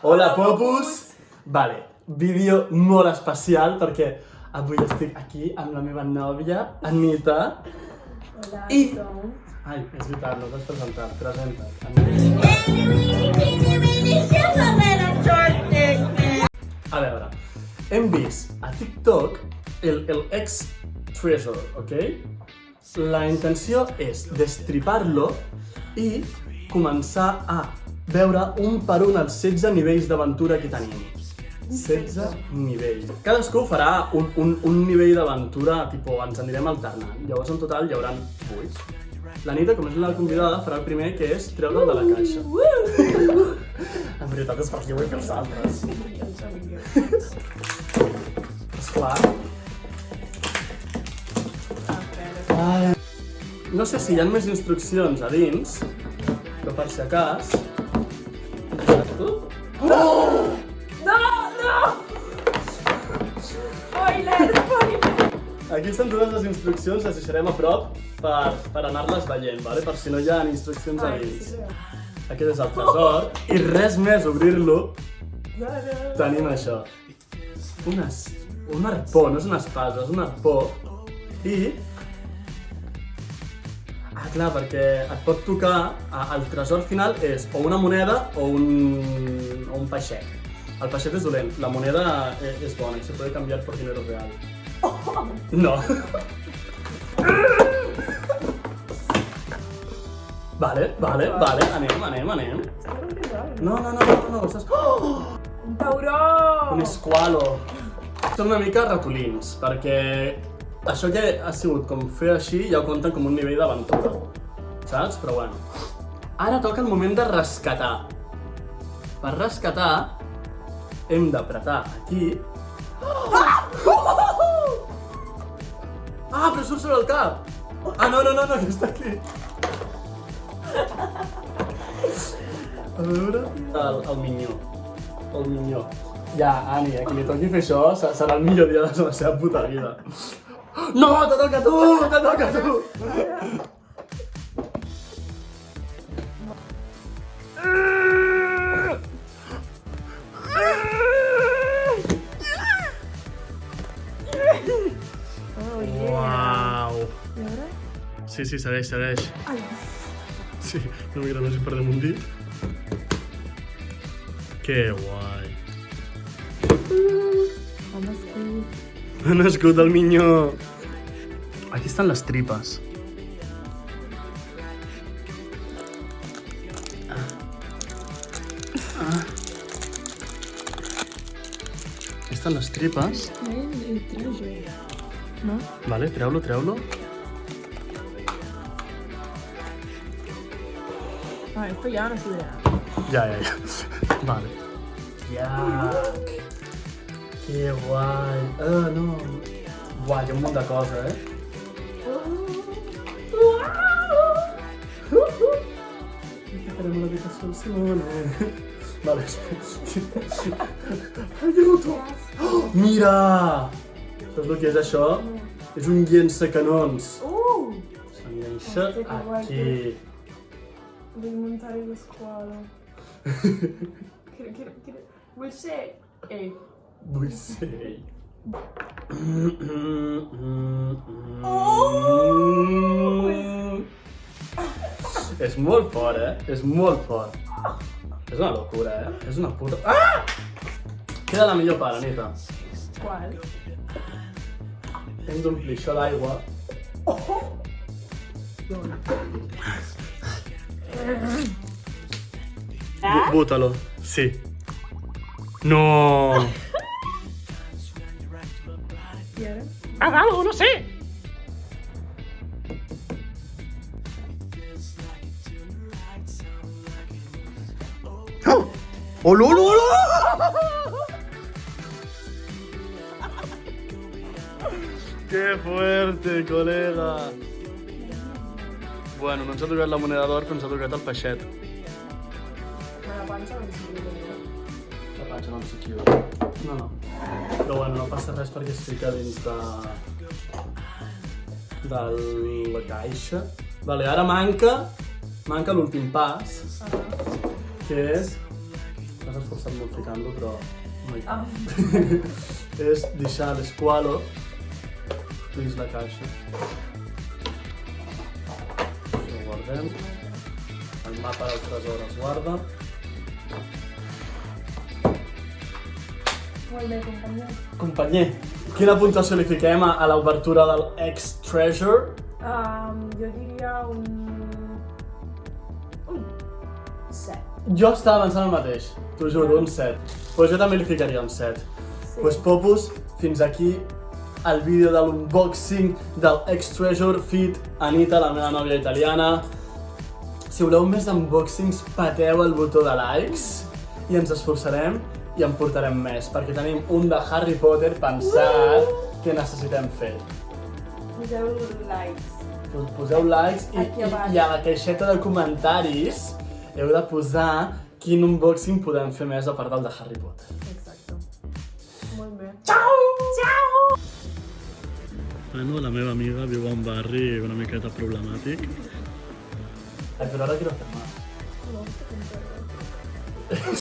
Hola, Popus! Vale, vídeo molt especial perquè avui estic aquí amb la meva nòvia, Anita. Hola, I... Tom. Ai, és veritat, no t'has presentat. Presenta't, A veure, hem vist a TikTok el ex-treasure, ok? La intenció és destripar-lo i començar a veure un per un els 16 nivells d'aventura que tenim. 16 nivells. Cadascú farà un nivell d'aventura, tipus, ens anirem alternant. Llavors, en total, hi haurà 8. L'Anita, com és la convidada, farà el primer, que és treure'l de la caixa. En veritat és perquè vull fer els altres. Esclar. Ai. No sé si hi ha més instruccions a dins, però per si acas... No! No! Spoiler! Aquí estan totes les instruccions, les deixarem a prop per anar-les veient, vale? Per si no hi ha instruccions a dins. Aquest és el tresor. I res més, obrir-lo, tenim això. Un arpó, no és una espasa, és un arpó. I... Ah, clar, perquè et pot tocar... El tresor final és o una moneda o un peixet. El peixet és dolent, la moneda és bona i se puede cambiar por dinero real. No. Vale, anem. No, estàs... Un tauró! Un esqualo. Són una mica ratolins, perquè això que ha sigut com fer així ja ho compten com un nivell d'aventura, saps? Però bueno. Ara toca el moment de rescatar. Per rescatar hem d'apretar aquí. Ah, però surt sobre el cap! Ah, no, que està aquí. A veure... El minyó. El minyó. Ja, Ani, a qui li toqui fer això serà el millor dia de la seva puta vida. No, te toca a tu! Uau! Sí, segueix. Sí, no m'hi no per damunt dit. Que guai. Ha nascut el minyó. Aquí estan les tripes. Aquí estan les tripes. No? Vale, treu-lo. Ah, esto ya no se verá. Ja. Vale. Ja. Que guai. Ah, no. Guai, hi ha un munt de coses, Farem una habitació al Simone. Vale, Aiuto! Oh, mira! Saps el que és això? És un llançacanons. S'enganxa aquí. Voy a montar el escuadro. Vull ser ell. Vull ser ell. És molt fort, És molt fort. És una locura, És una puta... Ah! Queda la millor part, Anita. Qual? Hem d'omplir això d'aigua. Bótalo. Sí. No. ¿Y ahora? Haz algo, no sé. ¡Ololo! ¡Qué fuerte, colega! Bueno, no ens ha tocat la moneda d'or, però ens ha tocat el peixet. La panxa no se quiere. La panxa no ens s'equivoca. No. Però bueno, no passa res perquè es fica dins de la caixa. Vale, ara manca l'últim pas, que és... Has m'he esforçat molt ficant-lo, però no hi Ah, cap. És deixar l'esqualo dins la caixa. Això ho guardem. El mapa del tresor es guarda. molt bé, companyó. Companyer, quina puntuació li fiquem a l'obertura del X-Treasure? Jo diria un 7. Jo estava pensant el mateix, t'ho juro, un 7. Pues jo també li ficaria un 7. Sí. Pues Popus, fins aquí el vídeo de l'unboxing del X-Treasure Fit Anita, la meva nòvia italiana. Si voleu més unboxings, pateu el botó de likes i ens esforçarem i en portarem més, perquè tenim un de Harry Potter pensat que necessitem fer. Poseu likes. Poseu likes Aquí a baix. i a la caixeta de comentaris heu de posar quin unboxing podem fer més a part del de Harry Potter. Exacte. Molt bé. Bueno, la meva amiga viu a un barri una miqueta problemàtic. Ai, però ara quiero hacer más. No,